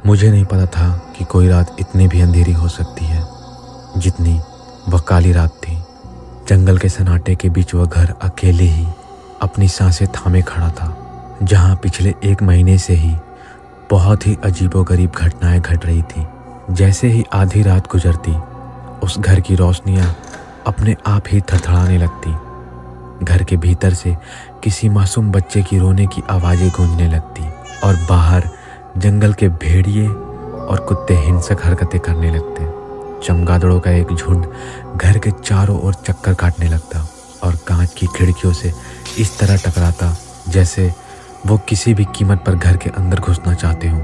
मुझे नहीं पता था कि कोई रात इतनी भी अंधेरी हो सकती है जितनी वह काली रात थी। जंगल के सन्नाटे के बीच वह घर अकेले ही अपनी सांसें थामे खड़ा था, जहां पिछले 1 महीने से ही बहुत ही अजीबोगरीब घटनाएं घट रही थी। जैसे ही आधी रात गुजरती, उस घर की रोशनियां अपने आप ही थरथराने लगती। घर के भीतर से किसी मासूम बच्चे की रोने की आवाज़ें गूंजने लगती और बाहर जंगल के भेड़िए और कुत्ते हिंसक हरकतें करने लगते। चमगादड़ों का एक झुंड घर के चारों ओर चक्कर काटने लगता और कांच की खिड़कियों से इस तरह टकराता जैसे वो किसी भी कीमत पर घर के अंदर घुसना चाहते हों।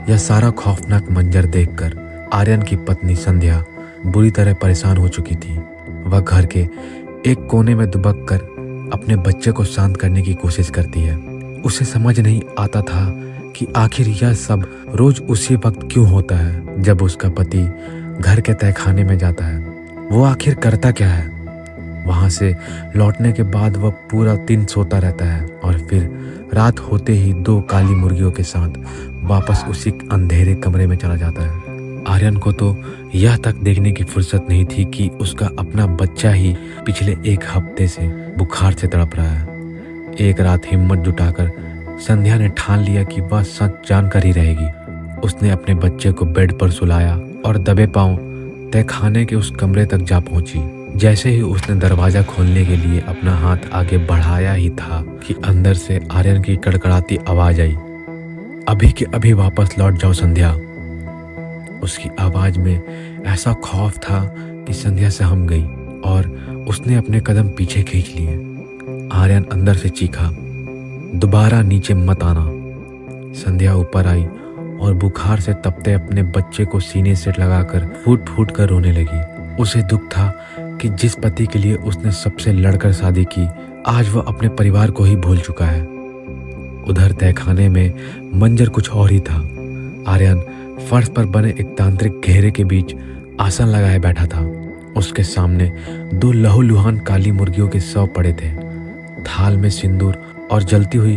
यह सारा खौफनाक मंजर देखकर आर्यन की पत्नी संध्या बुरी तरह परेशान हो चुकी थी। वह घर के एक कोने में दुबक कर अपने बच्चे को शांत करने की कोशिश करती है। उसे समझ नहीं आता था कि आखिर यह सब रोज उसी वक्त क्यों होता है जब उसका पति घर के तहखाने में जाता है। वो आखिर करता क्या है? वहां से लौटने के बाद वह पूरा दिन सोता रहता है और फिर रात होते ही 2 काली मुर्गियों के साथ वापस उसी अंधेरे कमरे में चला जाता है। आर्यन को तो यह तक देखने की फुर्सत नहीं थी कि उसका अपना बच्चा ही पिछले 1 हफ्ते से बुखार से तड़प रहा है। एक रात हिम्मत जुटाकर संध्या ने ठान लिया कि वह सच जानकर ही रहेगी। उसने अपने बच्चे को बेड पर सुलाया और दबे पांव तहखाने के उस कमरे तक जा पहुंची। जैसे ही उसने दरवाजा खोलने के लिए अपना हाथ आगे बढ़ाया ही था कि अंदर से आर्यन की कड़कड़ाती आवाज आई, अभी के अभी वापस लौट जाओ संध्या। उसकी आवाज में ऐसा खौफ था कि संध्या सहम गई और उसने अपने कदम पीछे खींच लिए। आर्यन अंदर से चीखा, दोबारा नीचे मत आना। संध्या ऊपर आई और बुखार से तपते अपने बच्चे को सीने से लगाकर फूट फूट कर रोने लगी। उसे दुख था कि जिस पति के लिए उसने सबसे लड़कर शादी की, आज वह अपने परिवार को ही भूल चुका है। उधर तहखाने में मंजर कुछ और ही था। आर्यन फर्श पर बने एक तांत्रिक घेरे के बीच आसन लगाए बैठा था। उसके सामने 2 लहूलुहान काली मुर्गियों के शव पड़े थे। थाल में सिंदूर और जलती हुई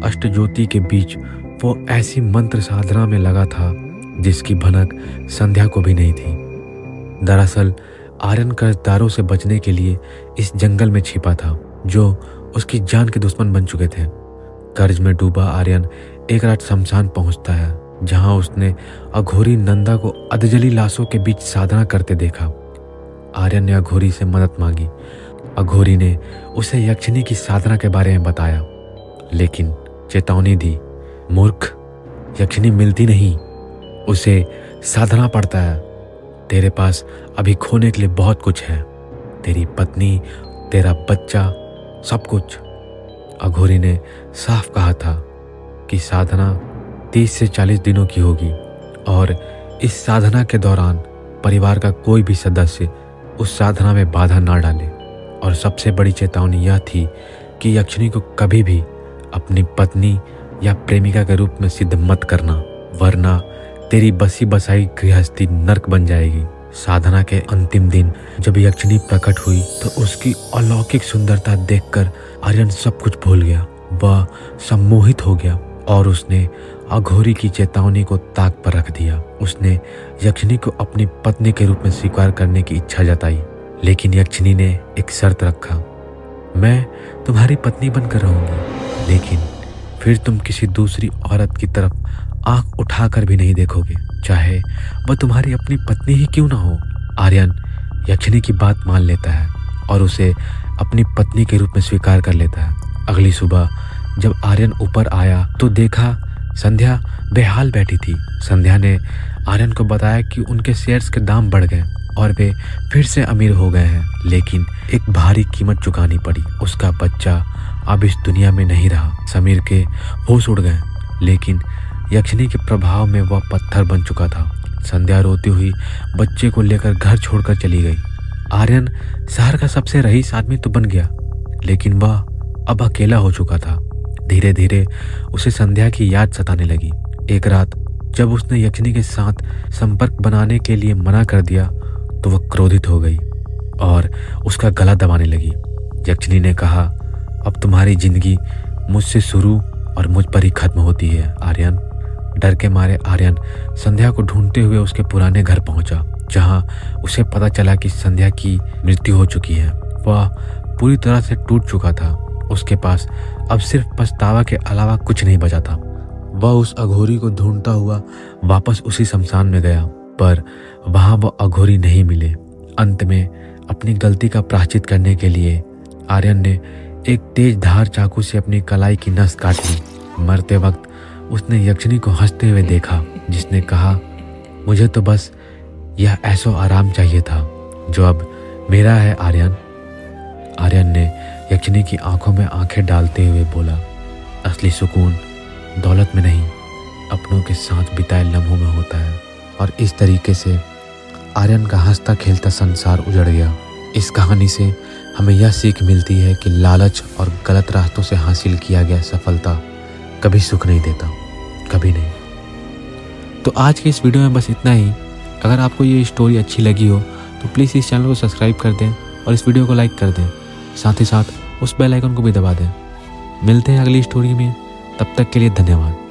अष्टज्योति के बीच वो ऐसी मंत्र साधना में लगा था जिसकी भनक संध्या को भी नहीं थी। दरअसल आर्यन कर्जदारों से बचने के लिए इस जंगल में छिपा था जो उसकी जान के दुश्मन बन चुके थे। कर्ज में डूबा आर्यन एक रात शमशान पहुंचता है, जहां उसने अघोरी नंदा को अधजली लाशों के बीच साधना करते देखा। आर्यन ने अघोरी से मदद मांगी। अघोरी ने उसे यक्षिणी की साधना के बारे में बताया, लेकिन चेतावनी दी, मूर्ख, यक्षिणी मिलती नहीं, उसे साधना पड़ता है। तेरे पास अभी खोने के लिए बहुत कुछ है, तेरी पत्नी, तेरा बच्चा, सब कुछ। अघोरी ने साफ कहा था कि साधना 30 से 40 दिनों की होगी और इस साधना के दौरान परिवार का कोई भी सदस्य उस साधना में बाधा ना डाले। और सबसे बड़ी चेतावनी यह थी कि यक्षिणी को कभी भी अपनी पत्नी या प्रेमिका के रूप में सिद्ध मत करना, वरना तेरी बसी बसाई गृहस्थी नर्क बन जाएगी। साधना के अंतिम दिन जब यक्षिणी प्रकट हुई तो उसकी अलौकिक सुंदरता देखकर आर्यन सब कुछ भूल गया। वह सम्मोहित हो गया और उसने अघोरी की चेतावनी को ताक पर रख दिया। उसने यक्षिणी को अपनी पत्नी के रूप में स्वीकार करने की इच्छा जताई, लेकिन यक्षिणी ने एक शर्त रखा, मैं तुम्हारी पत्नी बनकर रहूंगी, लेकिन फिर तुम किसी दूसरी औरत की तरफ आंख उठाकर भी नहीं देखोगे, चाहे वह तुम्हारी अपनी पत्नी ही क्यों ना हो। आर्यन यक्षिणी की बात मान लेता है और उसे अपनी पत्नी के रूप में स्वीकार कर लेता है। अगली सुबह जब आर्यन ऊपर आया तो देखा संध्या बेहाल बैठी थी। संध्या ने आर्यन को बताया कि उनके शेयर्स के दाम बढ़ गए और वे फिर से अमीर हो गए हैं, लेकिन एक भारी कीमत चुकानी पड़ी। उसका बच्चा अब इस दुनिया में नहीं रहा। समीर के होश उड़ गए, लेकिन यक्षिणी के प्रभाव में वह पत्थर बन चुका था। संध्या रोती हुई बच्चे को लेकर घर छोड़कर चली गई। आर्यन शहर का सबसे रईस आदमी तो बन गया, लेकिन वह अब अकेला हो चुका था। धीरे धीरे उसे संध्या की याद सताने लगी। एक रात जब उसने यक्षिणी के साथ संपर्क बनाने के लिए मना कर दिया तो वह क्रोधित हो गई और उसका गला दबाने लगी। यक्षिणी ने कहा, अब तुम्हारी जिंदगी मुझसे शुरू और मुझ पर ही खत्म होती है आर्यन। डर के मारे आर्यन संध्या को ढूंढते हुए उसके पुराने घर पहुंचा, जहां उसे पता चला कि संध्या की मृत्यु हो चुकी है। वह पूरी तरह से टूट चुका था। उसके पास अब सिर्फ पछतावा के अलावा कुछ नहीं बचा था। वह उस अघोरी को ढूंढता हुआ वापस उसी शमशान में गया, पर वहां वह अघोरी नहीं मिले। अंत में अपनी गलती का प्रायश्चित करने के लिए आर्यन ने एक तेज धार चाकू से अपनी कलाई की नस काट ली। मरते वक्त उसने यक्षिणी को हंसते हुए देखा, जिसने कहा, मुझे तो बस यह ऐसो आराम चाहिए था जो अब मेरा है आर्यन। आर्यन ने यक्षिणी की आंखों में आंखें डालते हुए बोला, असली सुकून दौलत में नहीं, अपनों के साथ बिताए लम्हों में होता है। और इस तरीके से आर्यन का हंसता खेलता संसार उजड़ गया। इस कहानी से हमें यह सीख मिलती है कि लालच और गलत रास्तों से हासिल किया गया सफलता कभी सुख नहीं देता, कभी नहीं। तो आज के इस वीडियो में बस इतना ही। अगर आपको ये स्टोरी अच्छी लगी हो तो प्लीज़ इस चैनल को सब्सक्राइब कर दें और इस वीडियो को लाइक कर दें। साथ ही साथ उस बेल आइकन को भी दबा दें। मिलते हैं अगली स्टोरी में, तब तक के लिए धन्यवाद।